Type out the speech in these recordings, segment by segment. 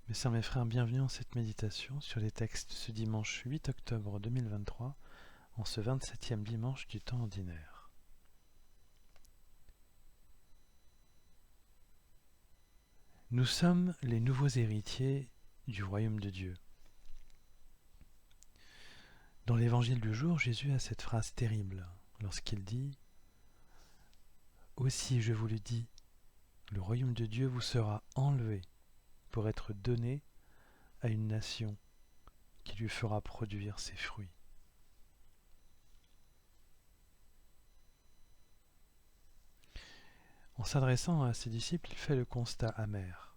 Mes sœurs, mes frères, bienvenue en cette méditation sur les textes de ce dimanche 8 octobre 2023, en ce 27e dimanche du temps ordinaire. Nous sommes les nouveaux héritiers du royaume de Dieu. Dans l'évangile du jour, Jésus a cette phrase terrible lorsqu'il dit « Aussi je vous le dis, le royaume de Dieu vous sera enlevé pour être donné à une nation qui lui fera produire ses fruits. » En s'adressant à ses disciples, il fait le constat amer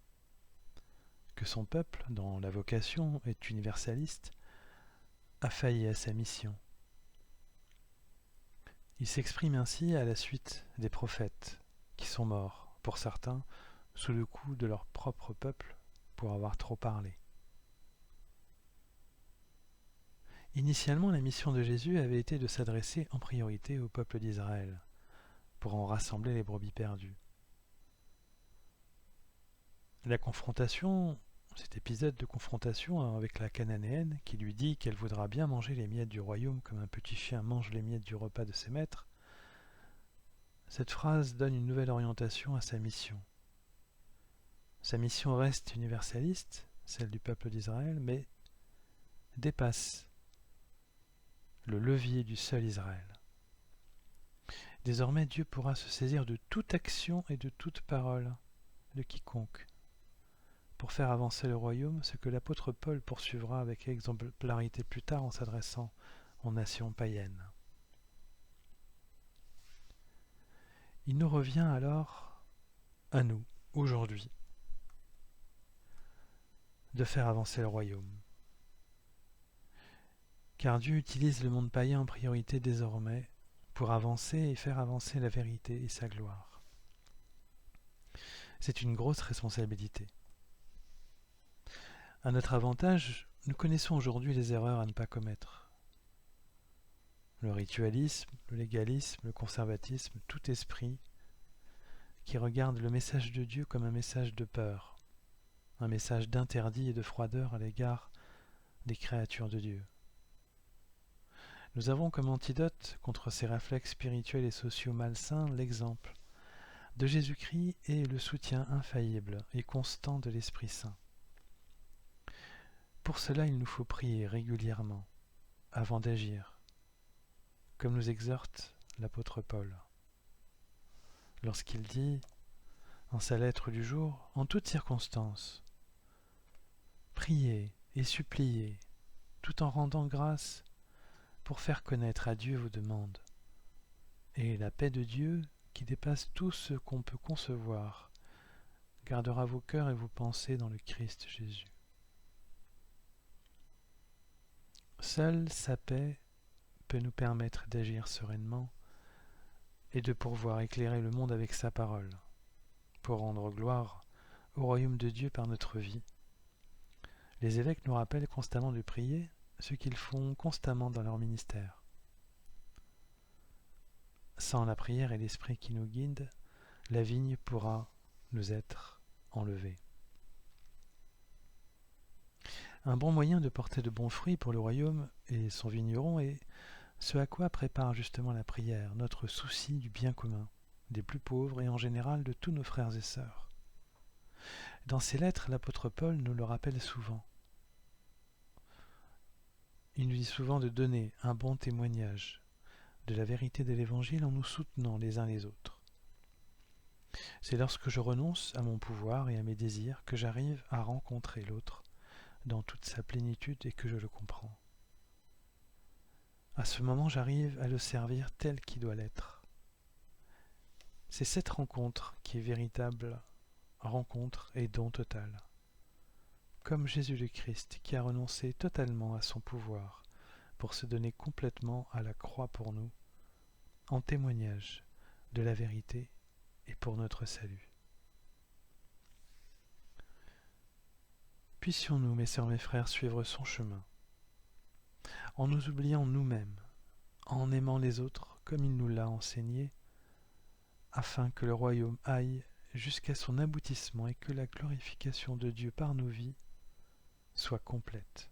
que son peuple, dont la vocation est universaliste, a failli à sa mission. Il s'exprime ainsi à la suite des prophètes qui sont morts, pour certains, sous le coup de leur propre peuple pour avoir trop parlé. Initialement, la mission de Jésus avait été de s'adresser en priorité au peuple d'Israël, pour en rassembler les brebis perdues. La confrontation, cet épisode de confrontation avec la Cananéenne qui lui dit qu'elle voudra bien manger les miettes du royaume comme un petit chien mange les miettes du repas de ses maîtres, cette phrase donne une nouvelle orientation à sa mission. Sa mission reste universaliste, celle du peuple d'Israël, mais dépasse le levier du seul Israël. Désormais, Dieu pourra se saisir de toute action et de toute parole de quiconque pour faire avancer le royaume, ce que l'apôtre Paul poursuivra avec exemplarité plus tard en s'adressant aux nations païennes. Il nous revient alors, à nous, aujourd'hui, de faire avancer le royaume. Car Dieu utilise le monde païen en priorité désormais pour avancer et faire avancer la vérité et sa gloire. C'est une grosse responsabilité. À notre avantage, nous connaissons aujourd'hui les erreurs à ne pas commettre. Le ritualisme, le légalisme, le conservatisme, tout esprit qui regarde le message de Dieu comme un message de peur, un message d'interdit et de froideur à l'égard des créatures de Dieu. Nous avons comme antidote contre ces réflexes spirituels et sociaux malsains l'exemple de Jésus-Christ et le soutien infaillible et constant de l'Esprit Saint. Pour cela, il nous faut prier régulièrement, avant d'agir, comme nous exhorte l'apôtre Paul, lorsqu'il dit, dans sa lettre du jour, en toutes circonstances, priez et suppliez, tout en rendant grâce pour faire connaître à Dieu vos demandes. Et la paix de Dieu, qui dépasse tout ce qu'on peut concevoir, gardera vos cœurs et vos pensées dans le Christ Jésus. Seule sa paix peut nous permettre d'agir sereinement et de pouvoir éclairer le monde avec sa parole, pour rendre gloire au royaume de Dieu par notre vie. Les évêques nous rappellent constamment de prier, ce qu'ils font constamment dans leur ministère. Sans la prière et l'esprit qui nous guide, la vigne pourra nous être enlevée. Un bon moyen de porter de bons fruits pour le royaume et son vigneron est ce à quoi prépare justement la prière, notre souci du bien commun, des plus pauvres et en général de tous nos frères et sœurs. Dans ses lettres, l'apôtre Paul nous le rappelle souvent. Il nous dit souvent de donner un bon témoignage de la vérité de l'Évangile en nous soutenant les uns les autres. C'est lorsque je renonce à mon pouvoir et à mes désirs que j'arrive à rencontrer l'autre dans toute sa plénitude et que je le comprends. À ce moment, j'arrive à le servir tel qu'il doit l'être. C'est cette rencontre qui est véritable rencontre et don total. Comme Jésus le Christ qui a renoncé totalement à son pouvoir pour se donner complètement à la croix pour nous, en témoignage de la vérité et pour notre salut. Puissions-nous, mes sœurs, mes frères, suivre son chemin, en nous oubliant nous-mêmes, en aimant les autres comme il nous l'a enseigné, afin que le royaume aille jusqu'à son aboutissement et que la glorification de Dieu par nos vies soit complète.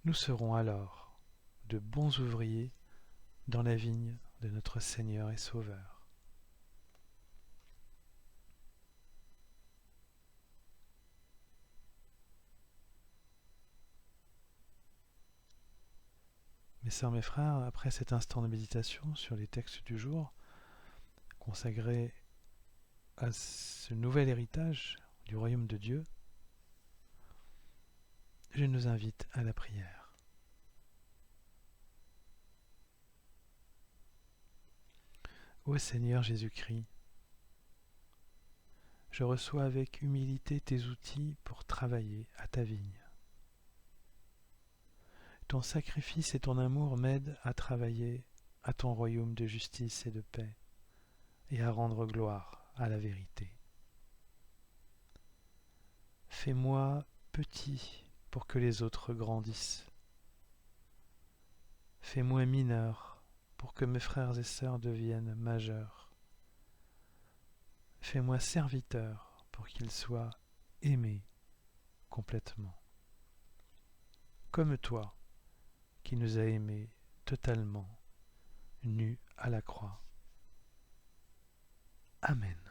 Nous serons alors de bons ouvriers dans la vigne de notre Seigneur et Sauveur. Mes sœurs, mes frères, après cet instant de méditation sur les textes du jour, consacrés à ce nouvel héritage du royaume de Dieu, je nous invite à la prière. Ô Seigneur Jésus-Christ, je reçois avec humilité tes outils pour travailler à ta vigne. Ton sacrifice et ton amour m'aident à travailler à ton royaume de justice et de paix et à rendre gloire à la vérité. Fais-moi petit pour que les autres grandissent. Fais-moi mineur pour que mes frères et sœurs deviennent majeurs. Fais-moi serviteur pour qu'ils soient aimés complètement. Comme toi, qui nous a aimés totalement, nus à la croix. Amen.